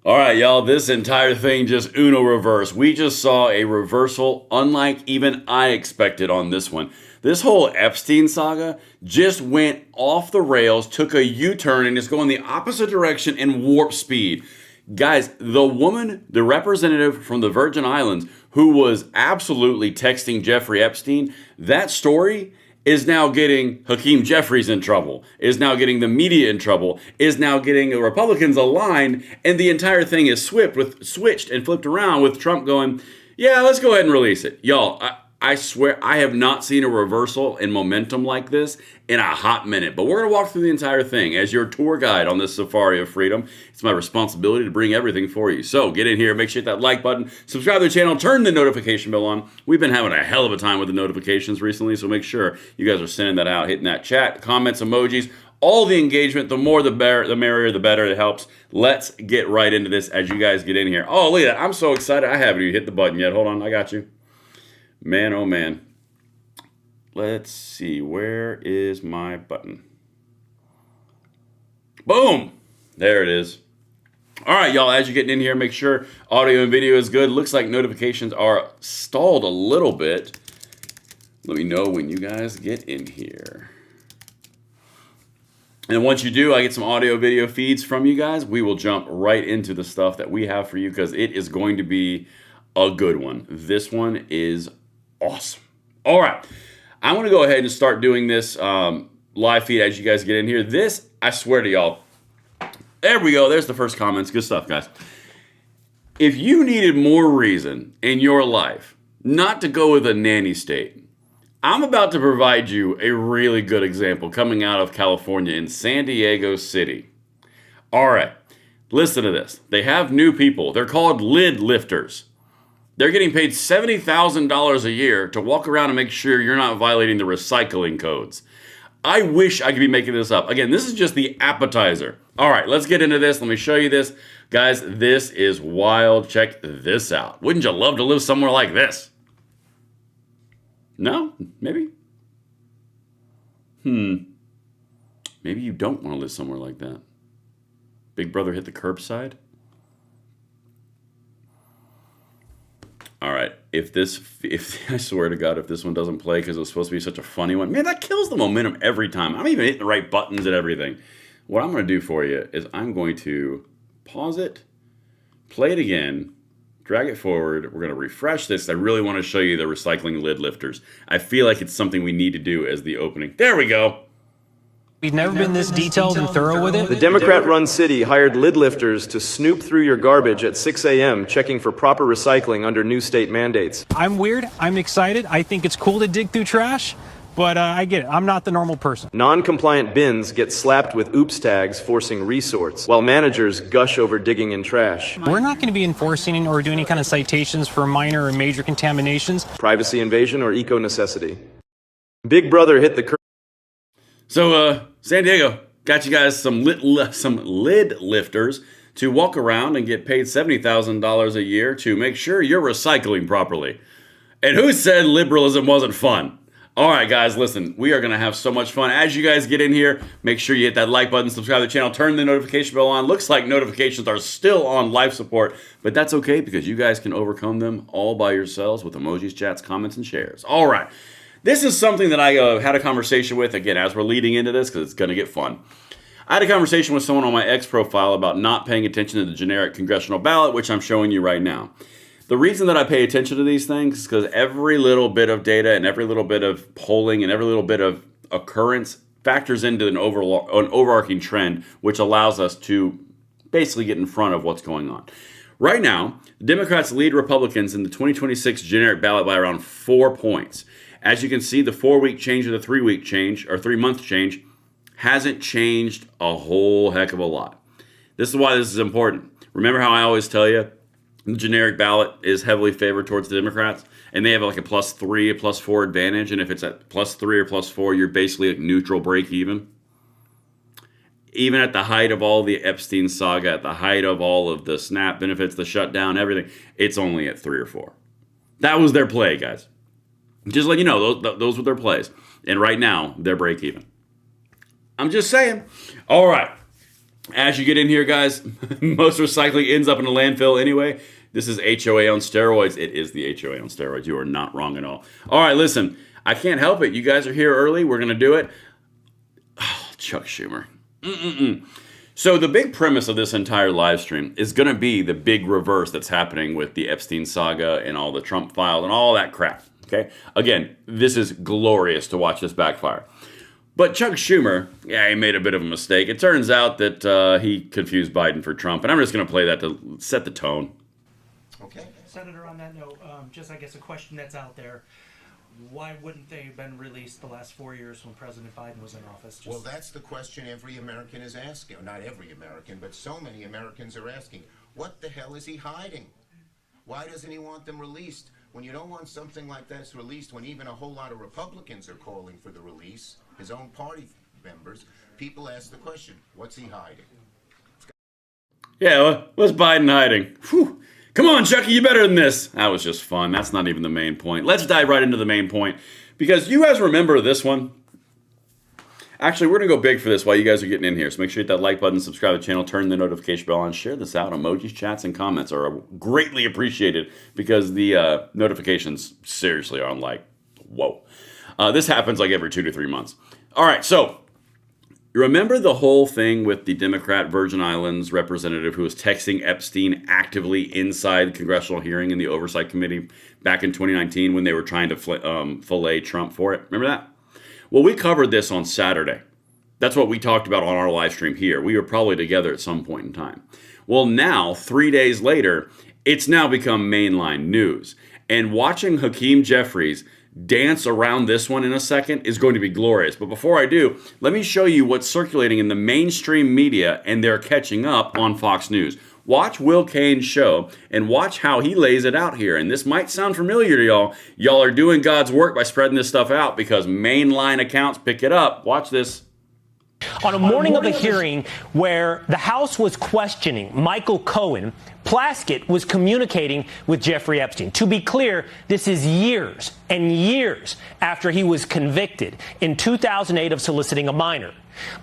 All right, y'all, this entire thing just Uno reverse. We just saw a reversal unlike even I expected on this one. This whole Epstein saga just went off the rails, took a U-turn, and is going the opposite direction in warp speed. Guys, the woman, the representative from the Virgin Islands, who was absolutely texting Jeffrey Epstein, that story is now getting Hakeem Jeffries in trouble, is now getting the media in trouble, is now getting the Republicans aligned, and the entire thing is switched and flipped around with Trump going, yeah, let's go ahead and release it. Y'all, I swear I have not seen a reversal in momentum like this in a hot minute. But we're going to walk through the entire thing. As your tour guide on this safari of freedom, it's my responsibility to bring everything for you. So get in here, make sure you hit that like button, subscribe to the channel, turn the notification bell on. We've been having a hell of a time with the notifications recently, so make sure you guys are sending that out, hitting that chat, comments, emojis, all the engagement. The more the better, the merrier, the better. It helps. Let's get right into this as you guys get in here. Oh, look at that. I'm so excited. I haven't even hit the button yet. Hold on. I got you. Man, oh man. Let's see. Where is my button? Boom! There it is. All right, y'all. As you're getting in here, make sure audio and video is good. Looks like notifications are stalled a little bit. Let me know when you guys get in here. And once you do, I get some audio video feeds from you guys. We will jump right into the stuff that we have for you because it is going to be a good one. This one is awesome. All right. I'm going to go ahead and start doing this live feed as you guys get in here. This, I swear to y'all, there we go. There's the first comments. Good stuff, guys. If you needed more reason in your life not to go with a nanny state, I'm about to provide you a really good example coming out of California in San Diego City. All right. Listen to this. They have new people. They're called lid lifters. They're getting paid $70,000 a year to walk around and make sure you're not violating the recycling codes. I wish I could be making this up. Again, this is just the appetizer. All right, let's get into this. Let me show you this. Guys, this is wild. Check this out. Wouldn't you love to live somewhere like this? No? Maybe? Maybe you don't want to live somewhere like that. Big brother hit the curbside? All right, if I swear to God, if this one doesn't play because it was supposed to be such a funny one, man, that kills the momentum every time. I'm even hitting the right buttons and everything. What I'm going to do for you is I'm going to pause it, play it again, drag it forward. We're going to refresh this. I really want to show you the recycling lid lifters. I feel like it's something we need to do as the opening. There we go. We've never been this detailed and thorough with it. The Democrat-run city hired lid lifters to snoop through your garbage at 6 a.m., checking for proper recycling under new state mandates. I'm weird. I'm excited. I think it's cool to dig through trash, but I get it. I'm not the normal person. Non-compliant bins get slapped with oops tags, forcing resorts, while managers gush over digging in trash. We're not going to be enforcing or doing any kind of citations for minor or major contaminations. Privacy invasion or eco-necessity. Big Brother hit the curb. So, San Diego got you guys some lid lifters to walk around and get paid $70,000 a year to make sure you're recycling properly. And who said liberalism wasn't fun? All right, guys, listen, we are going to have so much fun. As you guys get in here, make sure you hit that like button, subscribe to the channel, turn the notification bell on. Looks like notifications are still on life support, but that's okay because you guys can overcome them all by yourselves with emojis, chats, comments, and shares. All right. This is something that I had a conversation with, again, as we're leading into this, because it's going to get fun. I had a conversation with someone on my X profile about not paying attention to the generic congressional ballot, which I'm showing you right now. The reason that I pay attention to these things is because every little bit of data and every little bit of polling and every little bit of occurrence factors into an overarching trend, which allows us to basically get in front of what's going on. Right now, the Democrats lead Republicans in the 2026 generic ballot by around 4 points. As you can see, the 4-week change or the 3-week change or 3-month change hasn't changed a whole heck of a lot. This is why this is important. Remember how I always tell you the generic ballot is heavily favored towards the Democrats, and they have like a +3, a +4 advantage, and if it's at +3 or +4, you're basically at neutral break even. Even at the height of all the Epstein saga, at the height of all of the SNAP benefits, the shutdown, everything, it's only at 3 or 4. That was their play, guys. Just let you know, those were their plays. And right now, they're break even. I'm just saying. All right. As you get in here, guys, most recycling ends up in a landfill anyway. This is HOA on steroids. It is the HOA on steroids. You are not wrong at all. All right, listen, I can't help it. You guys are here early. We're going to do it. Oh, Chuck Schumer. So the big premise of this entire live stream is going to be the big reverse that's happening with the Epstein saga and all the Trump files and all that crap. Okay? Again, this is glorious to watch this backfire. But Chuck Schumer, he made a bit of a mistake. It turns out that he confused Biden for Trump, and I'm just going to play that to set the tone. Okay. Senator, on that note, just I guess a question that's out there. Why wouldn't they have been released the last 4 years when President Biden was in office? Well, that's the question every American is asking. Not every American, but so many Americans are asking. What the hell is he hiding? Why doesn't he want them released? When you don't want something like this released, when even a whole lot of Republicans are calling for the release, his own party members, people ask the question, what's he hiding? Yeah, what's Biden hiding? Whew. Come on, Chucky, you better than this. That was just fun. That's not even the main point. Let's dive right into the main point, because you guys remember this one. Actually, we're going to go big for this while you guys are getting in here. So make sure you hit that like button, subscribe to the channel, turn the notification bell on, share this out. Emojis, chats, and comments are greatly appreciated because the notifications seriously are on like, whoa. This happens like every 2 to 3 months. All right, so remember the whole thing with the Democrat Virgin Islands representative who was texting Epstein actively inside the congressional hearing in the Oversight Committee back in 2019 when they were trying to fillet Trump for it? Remember that? Well, we covered this on Saturday. That's what we talked about on our live stream here. We were probably together at some point in time. Well, now, 3 days later, it's now become mainline news. And watching Hakeem Jeffries dance around this one in a second is going to be glorious. But before I do, let me show you what's circulating in the mainstream media, and they're catching up on Fox News. Watch Will Cain's show and watch how he lays it out here. And this might sound familiar to y'all. Y'all are doing God's work by spreading this stuff out because mainline accounts pick it up. Watch this. On a morning of a hearing where the House was questioning Michael Cohen, Plaskett was communicating with Jeffrey Epstein. To be clear, this is years and years after he was convicted in 2008 of soliciting a minor.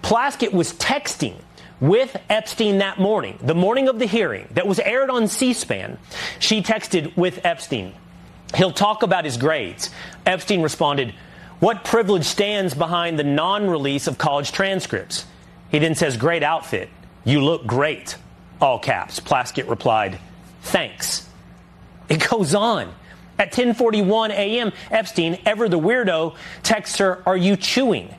Plaskett was texting with Epstein that morning, the morning of the hearing that was aired on C-SPAN. She texted with Epstein. He'll talk about his grades. Epstein responded, "What privilege stands behind the non-release of college transcripts?" He then says, "Great outfit. You look great." All caps. Plaskett replied, "Thanks." It goes on. At 10:41 a.m., Epstein, ever the weirdo, texts her, "Are you chewing?"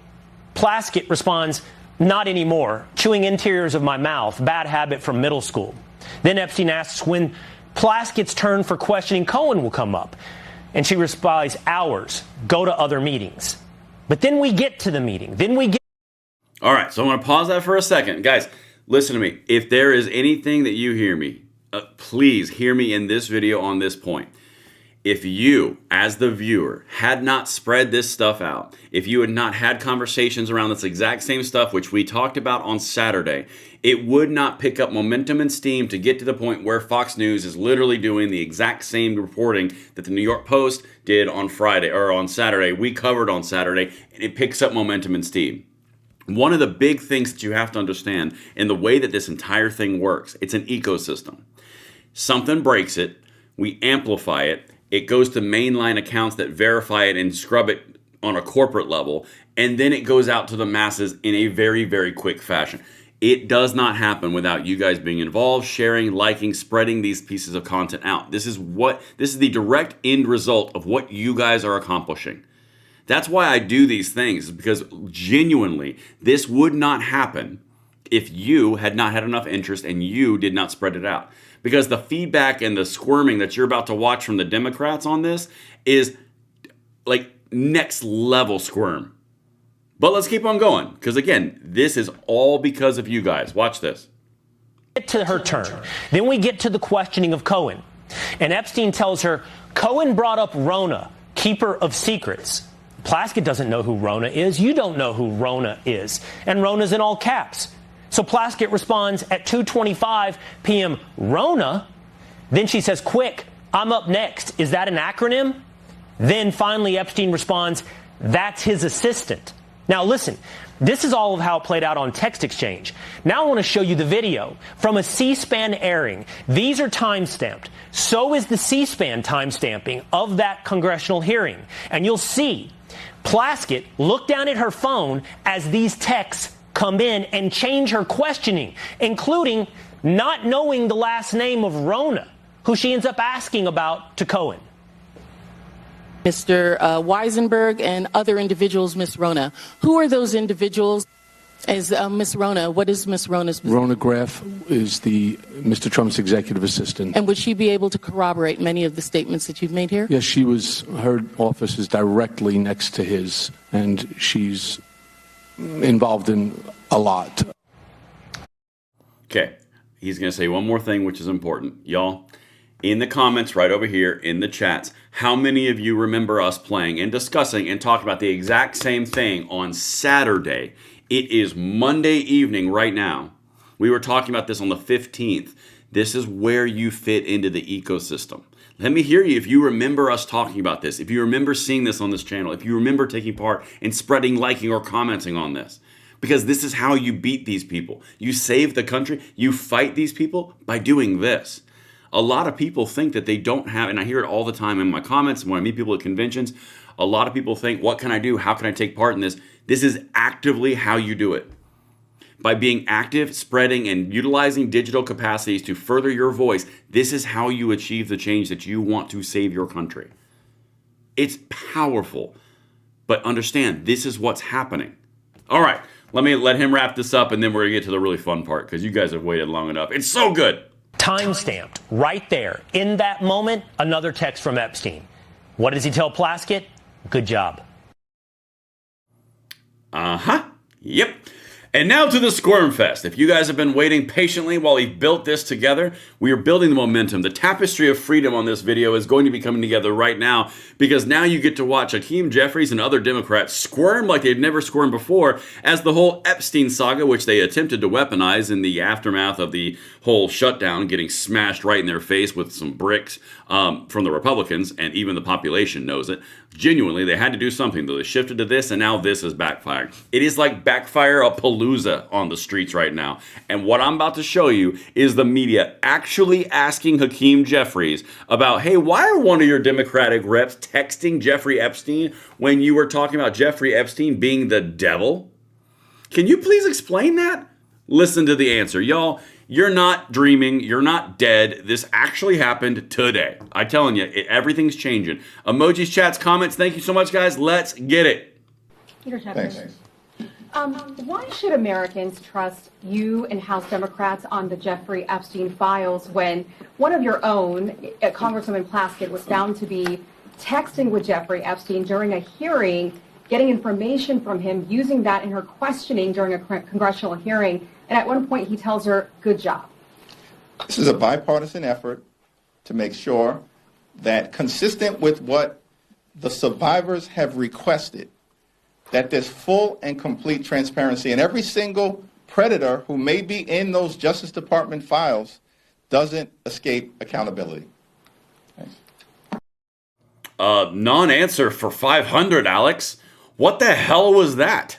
Plaskett responds, "Not anymore. Chewing interiors of my mouth. Bad habit from middle school." Then Epstein asks when Plaskett's turn for questioning Cohen will come up. And she replies, "Hours. Go to other meetings." But then we get to the meeting. All right, so I'm going to pause that for a second. Guys, listen to me. If there is anything that you hear me, please hear me in this video on this point. If you, as the viewer, had not spread this stuff out, if you had not had conversations around this exact same stuff, which we talked about on Saturday, it would not pick up momentum and steam to get to the point where Fox News is literally doing the exact same reporting that the New York Post did on Friday or on Saturday. We covered on Saturday, and it picks up momentum and steam. One of the big things that you have to understand in the way that this entire thing works, it's an ecosystem. Something breaks it, we amplify it, it goes to mainline accounts that verify it and scrub it on a corporate level, and then it goes out to the masses in a very, very quick fashion. It does not happen without you guys being involved, sharing, liking, spreading these pieces of content out. This is the direct end result of what you guys are accomplishing. That's why I do these things, because genuinely, this would not happen if you had not had enough interest and you did not spread it out. Because the feedback and the squirming that you're about to watch from the Democrats on this is like next level squirm. But let's keep on going, because again, this is all because of you guys. Watch this. Get to her turn. Then we get to the questioning of Cohen. And Epstein tells her, Cohen brought up Rona, keeper of secrets. Plaskett doesn't know who Rona is. You don't know who Rona is. And Rona's in all caps. So Plaskett responds at 2:25 p.m., Rona. Then she says, quick, I'm up next. Is that an acronym? Then finally Epstein responds, that's his assistant. Now listen, this is all of how it played out on text exchange. Now I want to show you the video from a C-SPAN airing. These are time-stamped. So is the C-SPAN time-stamping of that congressional hearing. And you'll see Plaskett look down at her phone as these texts come in and change her questioning, including not knowing the last name of Rona, who she ends up asking about to Cohen. Mr. Weisenberg and other individuals, Ms. Rona. Who are those individuals? As Ms. Rona, what is Ms. Rona's position? Rona Graff is Mr. Trump's executive assistant. And would she be able to corroborate many of the statements that you've made here? Yes, her office is directly next to his, and she's involved in a lot. Okay, he's going to say one more thing, which is important. Y'all, in the comments right over here, in the chats, how many of you remember us playing and discussing and talking about the exact same thing on Saturday? It is Monday evening right now. We were talking about this on the 15th. This is where you fit into the ecosystem. Let me hear you if you remember us talking about this, if you remember seeing this on this channel, if you remember taking part in spreading, liking, or commenting on this. Because this is how you beat these people. You save the country. You fight these people by doing this. A lot of people think that they don't have, and I hear it all the time in my comments when I meet people at conventions, a lot of people think, what can I do? How can I take part in this? This is actively how you do it. By being active, spreading, and utilizing digital capacities to further your voice, this is how you achieve the change that you want to save your country. It's powerful, but understand, this is what's happening. All right, let him wrap this up, and then we're going to get to the really fun part, because you guys have waited long enough. It's so good. Time-stamped, right there, in that moment, another text from Epstein. What does he tell Plaskett? Good job. Yep. And now to the Squirm Fest. If you guys have been waiting patiently while we built this together, we are building the momentum. The tapestry of freedom on this video is going to be coming together right now, because now you get to watch Hakeem Jeffries and other Democrats squirm like they've never squirmed before as the whole Epstein saga, which they attempted to weaponize in the aftermath of the whole shutdown, getting smashed right in their face with some bricks from the Republicans, and even the population knows it. Genuinely, they had to do something, though. They shifted to this, and now this is backfiring. It is like backfire-a-palooza on the streets right now. And what I'm about to show you is the media actually asking Hakeem Jeffries about, hey, why are one of your Democratic reps texting Jeffrey Epstein when you were talking about Jeffrey Epstein being the devil? Can you please explain that? Listen to the answer. Y'all, you're not dreaming. You're not dead. This actually happened today. I'm telling you, everything's changing. Emojis, chats, comments. Thank you so much, guys. Let's get it. Thanks. Why should Americans trust you and House Democrats on the Jeffrey Epstein files when one of your own, Congresswoman Plaskett, was found to be texting with Jeffrey Epstein during a hearing, getting information from him, using that in her questioning during a congressional hearing, and at one point he tells her, good job? This is a bipartisan effort to make sure that, consistent with what the survivors have requested, that there's full and complete transparency, and every single predator who may be in those Justice Department files doesn't escape accountability. Thanks. Non-answer for 500, Alex. What the hell was that?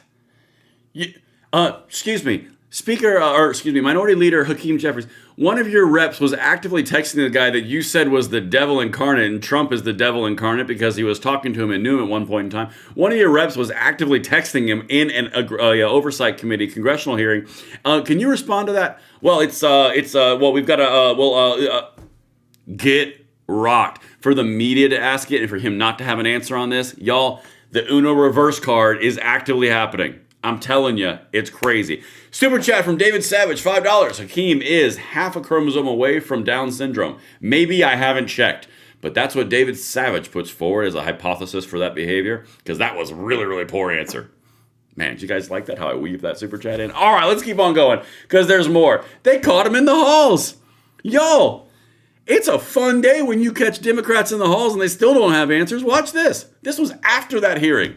Excuse me. Minority Leader Hakeem Jeffries, one of your reps was actively texting the guy that you said was the devil incarnate, and Trump is the devil incarnate because he was talking to him and knew him at one point in time. One of your reps was actively texting him in an oversight committee congressional hearing. Can you respond to that? Well, we've got to, get rocked. For the media to ask it and for him not to have an answer on this, y'all, the Uno reverse card is actively happening. I'm telling you, it's crazy. Super chat from David Savage, $5. Hakeem is half a chromosome away from Down syndrome. Maybe I haven't checked, but that's what David Savage puts forward as a hypothesis for that behavior, because that was a really, really poor answer. Man, did you guys like that, how I weave that super chat in? All right, let's keep on going, because there's more. They caught him in the halls. Y'all, it's a fun day when you catch Democrats in the halls and they still don't have answers. Watch this. This was after that hearing.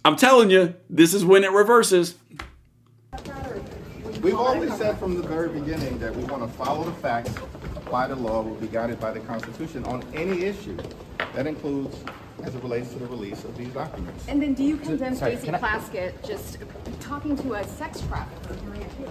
I'm telling you, this is when it reverses. We've always said from the very beginning that we want to follow the facts, apply the law, we'll be guided by the Constitution on any issue. That includes as it relates to the release of these documents. And then do you condemn Sorry, Stacey can I- Plaskett just talking to a sex trafficker during a date?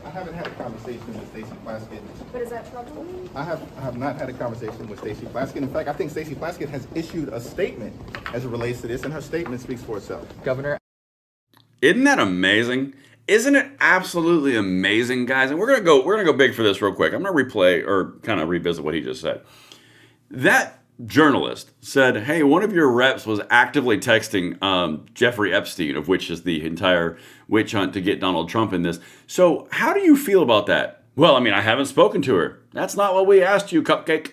I haven't had a conversation with Stacey Plaskett. But is that troubling you? I have not had a conversation with Stacey Plaskett. In fact, I think Stacey Plaskett has issued a statement as it relates to this, and her statement speaks for itself. Governor. Isn't that amazing? Isn't it absolutely amazing, guys? And we're gonna go big for this real quick. I'm gonna replay or kind of revisit what he just said. That journalist said, hey, one of your reps was actively texting Jeffrey Epstein, of which is the entire witch hunt to get Donald Trump in this. So how do you feel about that? Well, I mean, I haven't spoken to her. That's not what we asked you, Cupcake.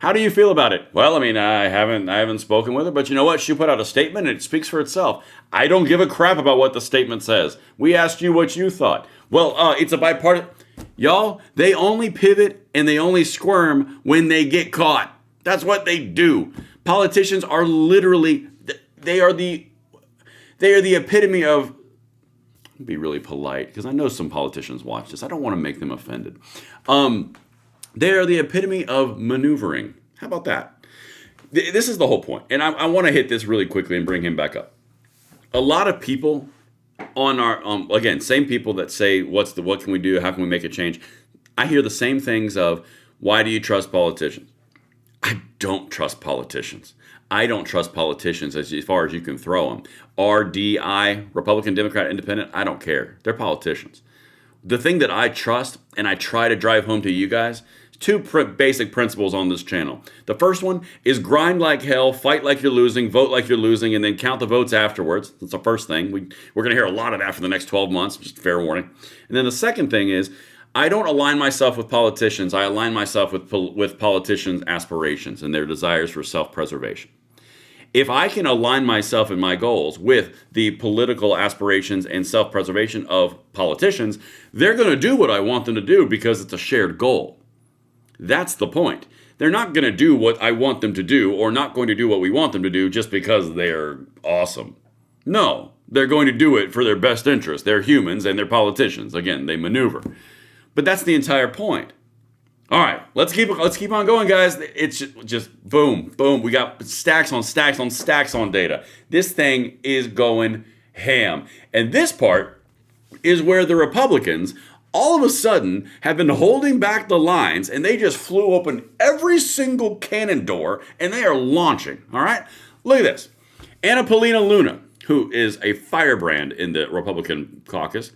How do you feel about it? Well, I mean, I haven't spoken with her, but you know what? She put out a statement and it speaks for itself. I don't give a crap about what the statement says. We asked you what you thought. Well, it's a bipartisan. Y'all, they only pivot and they only squirm when they get caught. That's what they do. Politicians are literally, they are the epitome of, be really polite, because I know some politicians watch this. I don't want to make them offended. They are the epitome of maneuvering. How about that? This is the whole point. And I want to hit this really quickly and bring him back up. A lot of people on our, again, same people that say, what can we do? How can we make a change? I hear the same things of, why do you trust politicians? I don't trust politicians. I don't trust politicians as far as you can throw them. RDI, Republican, Democrat, Independent, I don't care. They're politicians. The thing that I trust, and I try to drive home to you guys, two basic principles on this channel. The first one is grind like hell, fight like you're losing, vote like you're losing, and then count the votes afterwards. That's the first thing. We're going to hear a lot of that for the next 12 months, just fair warning. And then the second thing is, I don't align myself with politicians. I align myself with politicians' aspirations and their desires for self-preservation. If I can align myself and my goals with the political aspirations and self-preservation of politicians, they're going to do what I want them to do because it's a shared goal. That's the point. They're not going to do what I want them to do or not going to do what we want them to do just because they're awesome. No, they're going to do it for their best interest. They're humans and they're politicians. Again, they maneuver. But that's the entire point. All right, let's keep on going, guys. It's just boom, boom. We got stacks on stacks on stacks on data. This thing is going ham. And this part is where the Republicans all of a sudden have been holding back the lines and they just flew open every single cannon door and they are launching. All right, look at this. Anna Paulina Luna, who is a firebrand in the Republican caucus,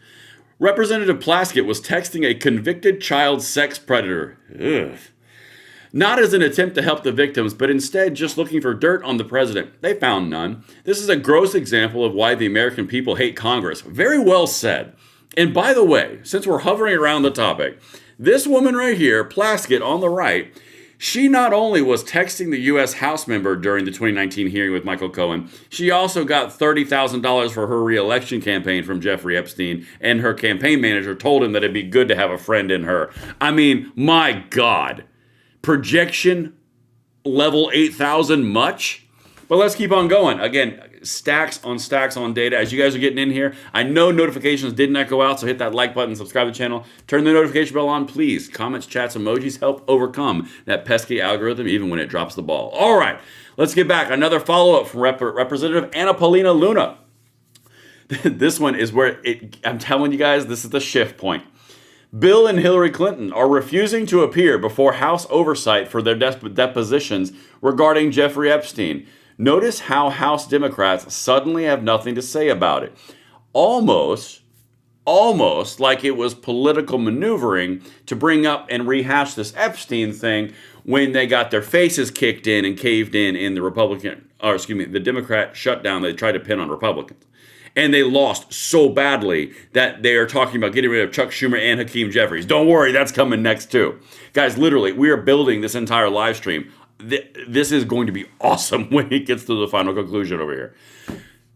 Representative Plaskett was texting a convicted child sex predator. Ugh. Not as an attempt to help the victims, but instead just looking for dirt on the president. They found none. This is a gross example of why the American people hate Congress. Very well said. And by the way, since we're hovering around the topic, this woman right here, Plaskett on the right, she not only was texting the U.S. House member during the 2019 hearing with Michael Cohen, she also got $30,000 for her re-election campaign from Jeffrey Epstein, and her campaign manager told him that it'd be good to have a friend in her. I mean, my God. Projection level 8,000 much? But let's keep on going. Again, stacks on data. As you guys are getting in here, I know notifications did not go out, so hit that like button, subscribe to the channel, turn the notification bell on, please. Comments, chats, emojis help overcome that pesky algorithm even when it drops the ball. All right, let's get back. Another follow-up from Representative Anna Paulina Luna. This one is where I'm telling you guys, this is the shift point. Bill and Hillary Clinton are refusing to appear before House oversight for their depositions regarding Jeffrey Epstein. Notice how House Democrats suddenly have nothing to say about it. Almost like it was political maneuvering to bring up and rehash this Epstein thing when they got their faces kicked in and caved in the Democrat shutdown they tried to pin on Republicans. And they lost so badly that they are talking about getting rid of Chuck Schumer and Hakeem Jeffries. Don't worry, that's coming next too. Guys, literally, we are building this entire live stream. This is going to be awesome when it gets to the final conclusion over here.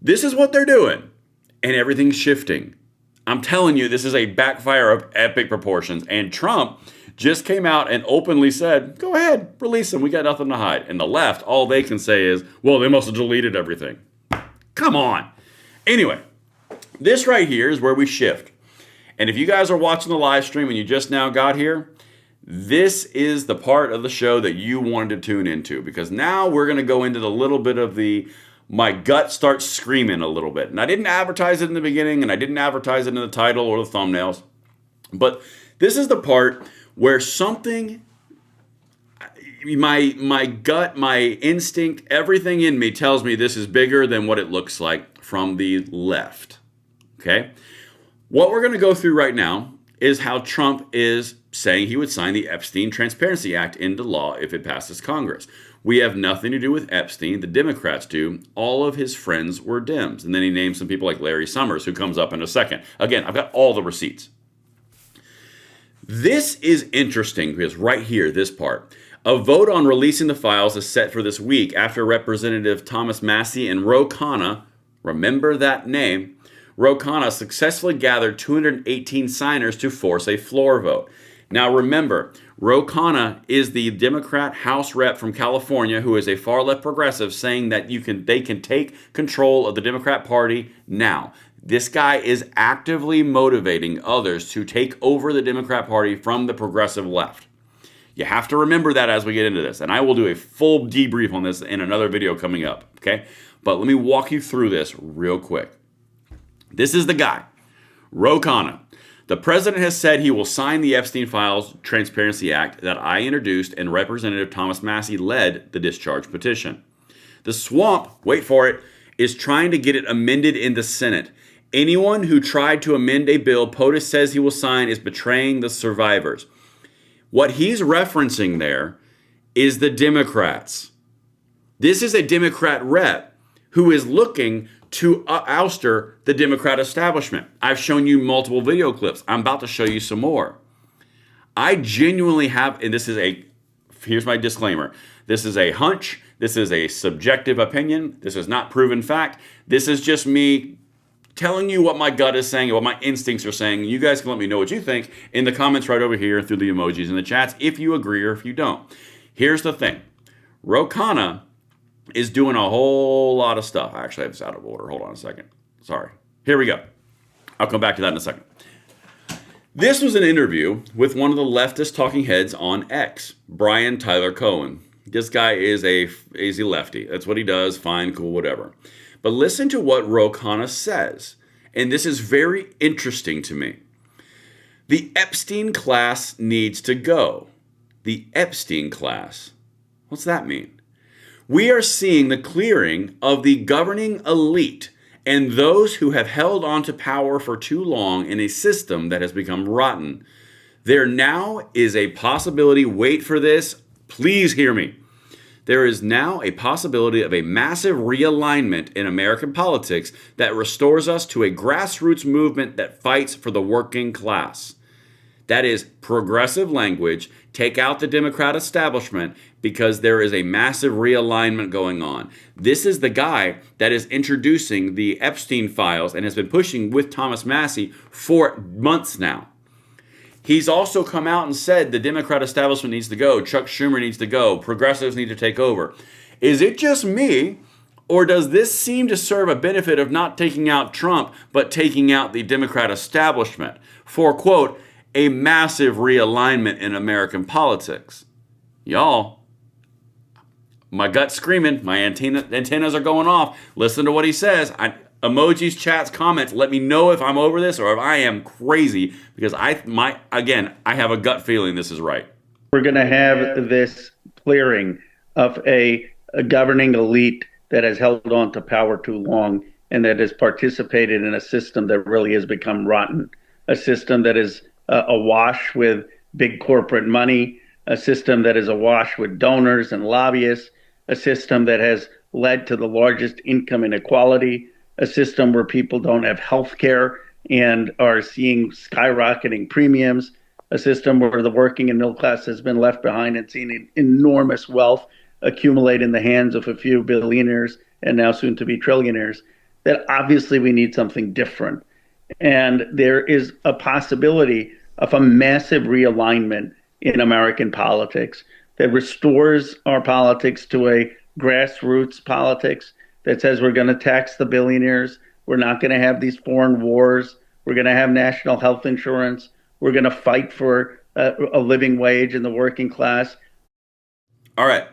This is what they're doing, and everything's shifting. I'm telling you, this is a backfire of epic proportions, and Trump just came out and openly said, go ahead, release them. We got nothing to hide. And the left, all they can say is, well, they must have deleted everything. Come on. Anyway, this right here is where we shift. And if you guys are watching the live stream and you just now got here, this is the part of the show that you wanted to tune into, because now we're going to go into the little bit of the my gut starts screaming a little bit. And I didn't advertise it in the beginning, and I didn't advertise it in the title or the thumbnails. But this is the part where something, my gut, my instinct, everything in me tells me this is bigger than what it looks like from the left. Okay? What we're going to go through right now is how Trump is saying he would sign the Epstein Transparency Act into law if it passes Congress. We have nothing to do with Epstein. The Democrats do. All of his friends were Dems. And then he names some people like Larry Summers, who comes up in a second. Again, I've got all the receipts. This is interesting because right here, this part. A vote on releasing the files is set for this week after Representative Thomas Massie and Khanna, remember that name, Khanna successfully gathered 218 signers to force a floor vote. Now remember, Khanna is the Democrat House rep from California who is a far left progressive, saying that they can take control of the Democrat Party now. This guy is actively motivating others to take over the Democrat Party from the progressive left. You have to remember that as we get into this, and I will do a full debrief on this in another video coming up, okay? But let me walk you through this real quick. This is the guy, Khanna. The president has said he will sign the Epstein Files Transparency Act that I introduced, and Representative Thomas Massie led the discharge petition. The swamp, wait for it, is trying to get it amended in the Senate. Anyone who tried to amend a bill POTUS says he will sign is betraying the survivors. What he's referencing there is the Democrats. This is a Democrat rep who is looking to ouster the Democrat establishment. I've shown you multiple video clips. I'm about to show you some more. I genuinely have, and here's my disclaimer. This is a hunch. This is a subjective opinion. This is not proven fact. This is just me telling you what my gut is saying and what my instincts are saying. You guys can let me know what you think in the comments right over here through the emojis in the chats if you agree or if you don't. Here's the thing. Khanna is doing a whole lot of stuff. Actually, I have this out of order. Hold on a second. Sorry. Here we go. I'll come back to that in a second. This was an interview with one of the leftist talking heads on X, Brian Tyler Cohen. This guy is a lefty. That's what he does. Fine, cool, whatever. But listen to what Khanna says. And this is very interesting to me. The Epstein class needs to go. The Epstein class. What's that mean? We are seeing the clearing of the governing elite and those who have held on to power for too long in a system that has become rotten. There now is a possibility, wait for this, please hear me. There is now a possibility of a massive realignment in American politics that restores us to a grassroots movement that fights for the working class. That is progressive language. Take out the Democrat establishment because there is a massive realignment going on. This is the guy that is introducing the Epstein files and has been pushing with Thomas Massie for months now. He's also come out and said the Democrat establishment needs to go. Chuck Schumer needs to go. Progressives need to take over. Is it just me, or does this seem to serve a benefit of not taking out Trump, but taking out the Democrat establishment for, quote, a massive realignment in American politics? Y'all, my gut's screaming. My antennas are going off. Listen to what he says. Emojis, chats, comments. Let me know if I'm over this or if I am crazy, because I have a gut feeling this is right. We're going to have this clearing of a governing elite that has held on to power too long and that has participated in a system that really has become rotten, a system that is awash with big corporate money, a system that is awash with donors and lobbyists, a system that has led to the largest income inequality, a system where people don't have health care and are seeing skyrocketing premiums, a system where the working and middle class has been left behind and seen enormous wealth accumulate in the hands of a few billionaires and now soon to be trillionaires, that obviously we need something different. And there is a possibility of a massive realignment in American politics that restores our politics to a grassroots politics that says we're going to tax the billionaires, we're not going to have these foreign wars, we're going to have national health insurance, we're going to fight for a living wage in the working class. All right.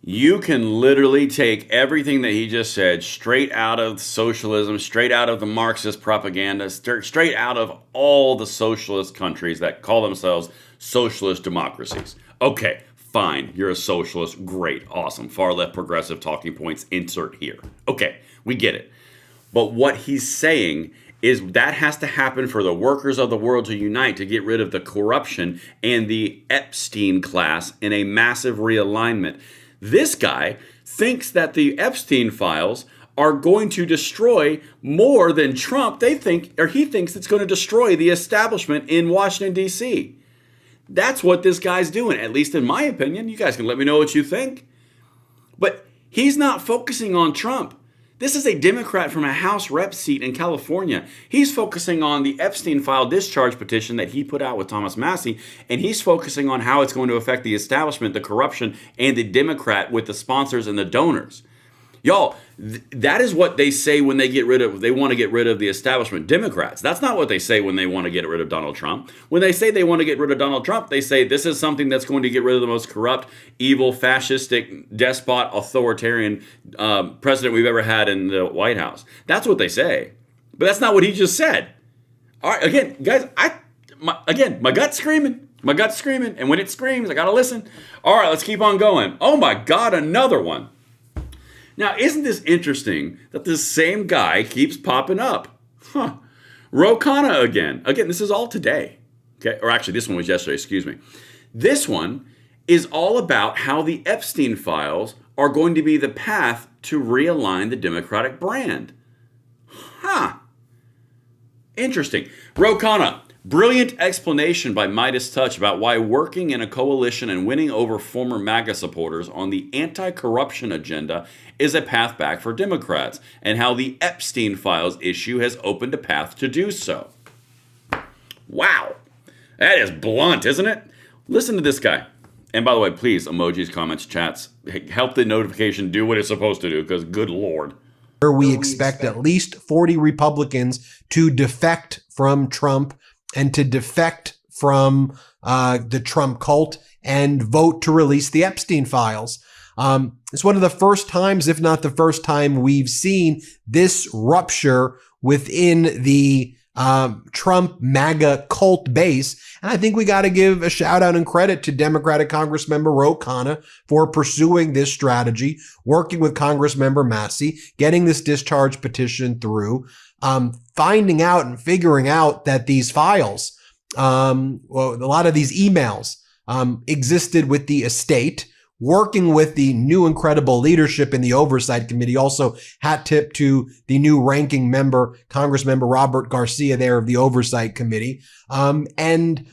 You can literally take everything that he just said straight out of socialism, straight out of the Marxist propaganda, straight out of all the socialist countries that call themselves socialist democracies. Okay, fine. You're a socialist. Great. Awesome. Far left progressive talking points. Insert here. Okay, we get it. But what he's saying is that has to happen for the workers of the world to unite to get rid of the corruption and the Epstein class in a massive realignment. This guy thinks that the Epstein files are going to destroy more than Trump. He thinks it's going to destroy the establishment in Washington, D.C. That's what this guy's doing, at least in my opinion. You guys can let me know what you think. But he's not focusing on Trump. This is a Democrat from a House rep seat in California. He's focusing on the Epstein file discharge petition that he put out with Thomas Massie, and he's focusing on how it's going to affect the establishment, the corruption, and the Democrat with the sponsors and the donors. Y'all, that is what they say when they want to get rid of the establishment. Democrats. That's not what they say when they want to get rid of Donald Trump. When they say they want to get rid of Donald Trump, they say this is something that's going to get rid of the most corrupt, evil, fascistic, despot, authoritarian president we've ever had in the White House. That's what they say. But that's not what he just said. All right, again, guys, my gut's screaming. My gut's screaming. And when it screams, I got to listen. All right, let's keep on going. Oh my God, another one. Now, isn't this interesting that this same guy keeps popping up? Khanna again. Again, this is all today. Okay, or actually, this one was yesterday, excuse me. This one is all about how the Epstein files are going to be the path to realign the Democratic brand. Interesting. Khanna. Brilliant explanation by Midas Touch about why working in a coalition and winning over former MAGA supporters on the anti-corruption agenda is a path back for Democrats, and how the Epstein files issue has opened a path to do so. Wow. That is blunt, isn't it? Listen to this guy. And by the way, please, emojis, comments, chats, help the notification do what it's supposed to do, because good Lord. We expect at least 40 Republicans to defect from Trump and to defect from the Trump cult and vote to release the Epstein files. It's one of the first times, if not the first time, we've seen this rupture within the Trump MAGA cult base. And I think we got to give a shout out and credit to Democratic Congressmember Khanna for pursuing this strategy, working with Congressmember Massie, getting this discharge petition through, finding out and figuring out that these files, a lot of these emails existed with the estate, working with the new incredible leadership in the Oversight Committee. Also, hat tip to the new ranking member, Congressmember Robert Garcia there of the Oversight Committee, and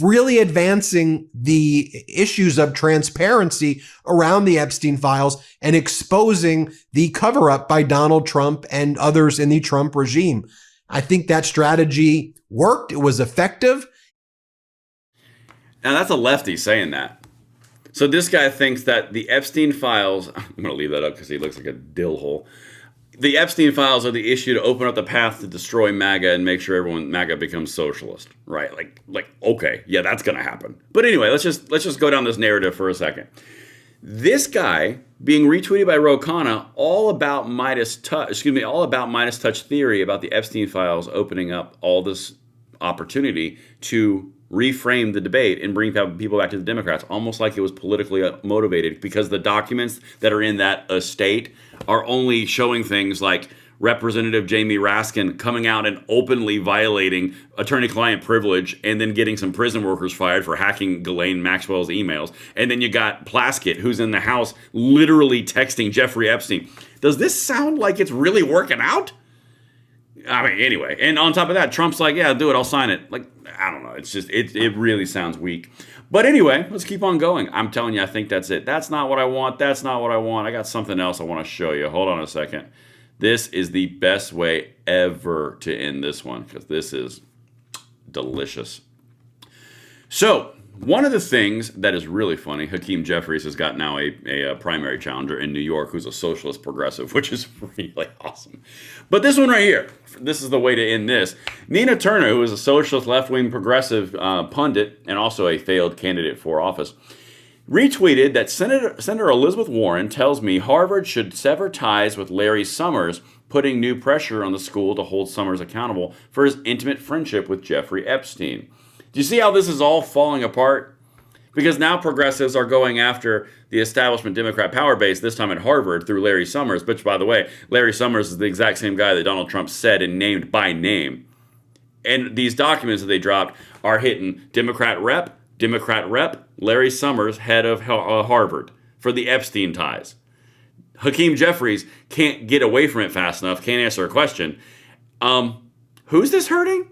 really advancing the issues of transparency around the Epstein files and exposing the cover-up by Donald Trump and others in the Trump regime. I think that strategy worked. It was effective. Now, that's a lefty saying that. So this guy thinks that the Epstein files, I'm going to leave that up because he looks like a dill hole. The Epstein files are the issue to open up the path to destroy MAGA and make sure MAGA becomes socialist, right? Like, okay, yeah, that's going to happen. But anyway, let's just go down this narrative for a second. This guy being retweeted by Khanna, all about Midas Touch theory about the Epstein files opening up all this opportunity to reframe the debate and bring people back to the Democrats, almost like it was politically motivated, because the documents that are in that estate are only showing things like Representative Jamie Raskin coming out and openly violating attorney-client privilege and then getting some prison workers fired for hacking Ghislaine Maxwell's emails. And then you got Plaskett, who's in the House, literally texting Jeffrey Epstein. Does this sound like it's really working out? I mean, anyway. And on top of that, Trump's like, yeah, do it, I'll sign it. Like, I don't know. It's just, it really sounds weak. But anyway, let's keep on going. I'm telling you, I think that's it. That's not what I want. That's not what I want. I got something else I want to show you. Hold on a second. This is the best way ever to end this one, because this is delicious. So, One of the things that is really funny, Hakeem Jeffries has got now a primary challenger in New York who's a socialist progressive, which is really awesome. But this one right here, this is the way to end this. Nina Turner, who is a socialist left-wing progressive pundit and also a failed candidate for office, retweeted that Senator Elizabeth Warren tells me Harvard should sever ties with Larry Summers, putting new pressure on the school to hold Summers accountable for his intimate friendship with Jeffrey Epstein. Do you see how this is all falling apart? Because now progressives are going after the establishment Democrat power base, this time at Harvard, through Larry Summers, which, by the way, Larry Summers is the exact same guy that Donald Trump said and named by name. And these documents that they dropped are hitting Democrat rep, Larry Summers, head of Harvard, for the Epstein ties. Hakeem Jeffries can't get away from it fast enough, can't answer a question. Who's this hurting?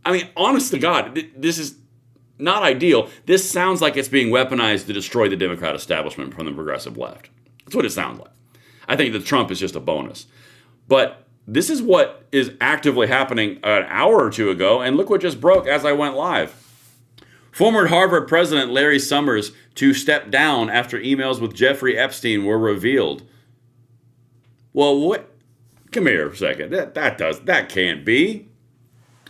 I mean, honest to God, this is not ideal. This sounds like it's being weaponized to destroy the Democrat establishment from the progressive left. That's what it sounds like. I think that Trump is just a bonus. But this is what is actively happening an hour or two ago, and look what just broke as I went live. Former Harvard president Larry Summers to step down after emails with Jeffrey Epstein were revealed. Well, what? Come here a second. That can't be.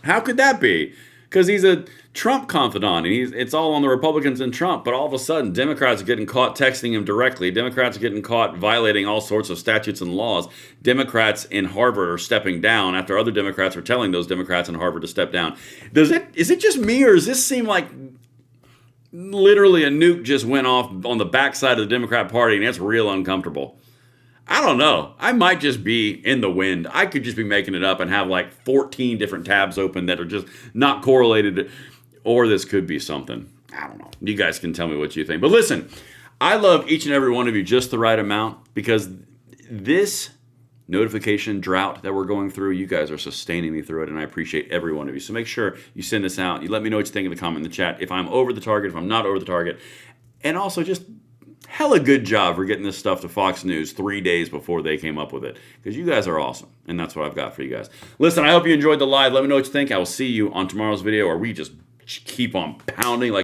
How could that be? Because he's a Trump confidant, and it's all on the Republicans and Trump, but all of a sudden, Democrats are getting caught texting him directly. Democrats are getting caught violating all sorts of statutes and laws. Democrats in Harvard are stepping down after other Democrats are telling those Democrats in Harvard to step down. Is it just me, or does this seem like literally a nuke just went off on the backside of the Democrat Party, and it's real uncomfortable? I don't know. I might just be in the wind. I could just be making it up and have like 14 different tabs open that are just not correlated. Or this could be something. I don't know. You guys can tell me what you think. But listen, I love each and every one of you just the right amount, because this notification drought that we're going through, you guys are sustaining me through it, and I appreciate every one of you. So make sure you send this out. You let me know what you think in the comment in the chat. If I'm over the target, if I'm not over the target. And also just hella good job for getting this stuff to Fox News 3 days before they came up with it, because you guys are awesome, and that's what I've got for you guys. Listen, I hope you enjoyed the live. Let me know what you think. I will see you on tomorrow's video, or we just keep on pounding like